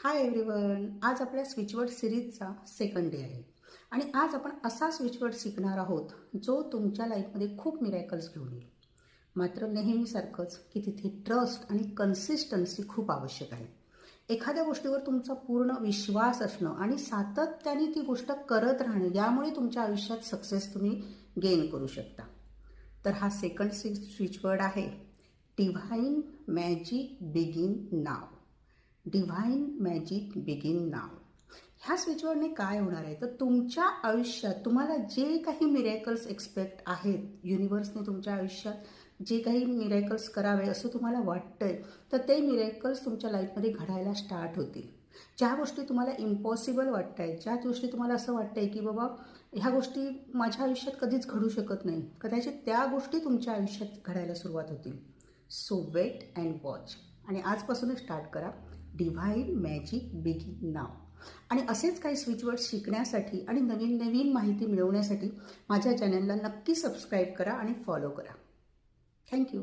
Hi everyone, आज आपल्या switch word सिरीजचा second day आहे आणि आज आपण असा स्विचवर्ड शिकणार आहोत जो तुमच्या लाईफमध्ये खूप मिरॅकल्स घेऊन येईल. मात्र नेहमीसारखंच की तिथे ट्रस्ट आणि कन्सिस्टन्सी खूप आवश्यक आहे. एखाद्या गोष्टीवर तुमचा पूर्ण विश्वास असणं आणि सातत्याने ती गोष्ट करत राहणं, यामुळे तुमच्या आयुष्यात सक्सेस तुम्ही गेन करू शकता. तर हा सेकंड स्विचवर्ड आहे डिव्हाइन मॅजिक बिगिन नाव. डिव्हाइन मॅजिक बिगिन नाव. ह्या स्विचवरने काय होणार आहे, तर तुमच्या आयुष्यात तुम्हाला जे काही मिरॅकल्स एक्सपेक्ट आहेत, युनिवर्सने तुमच्या आयुष्यात जे काही मिरॅकल्स करावे असं तुम्हाला वाटतंय, तर ते मिरॅकल्स तुमच्या लाईफमध्ये घडायला स्टार्ट होतील. ज्या गोष्टी तुम्हाला इम्पॉसिबल वाटत आहेत, ज्या गोष्टी तुम्हाला असं वाटतंय की बाबा ह्या गोष्टी माझ्या आयुष्यात कधीच घडू शकत नाही, कदाचित त्या गोष्टी तुमच्या आयुष्यात घडायला सुरुवात होतील. सो वेट अँड वॉच आणि आजपासूनच स्टार्ट करा डिव्हाइन मॅजिक बिगिन नाव. आणि असेच काही स्विचवर्ड शिकण्यासाठी आणि नवीन नवीन माहिती मिळवण्यासाठी माझ्या चॅनलला नक्की सबस्क्राईब करा आणि फॉलो करा. थँक्यू.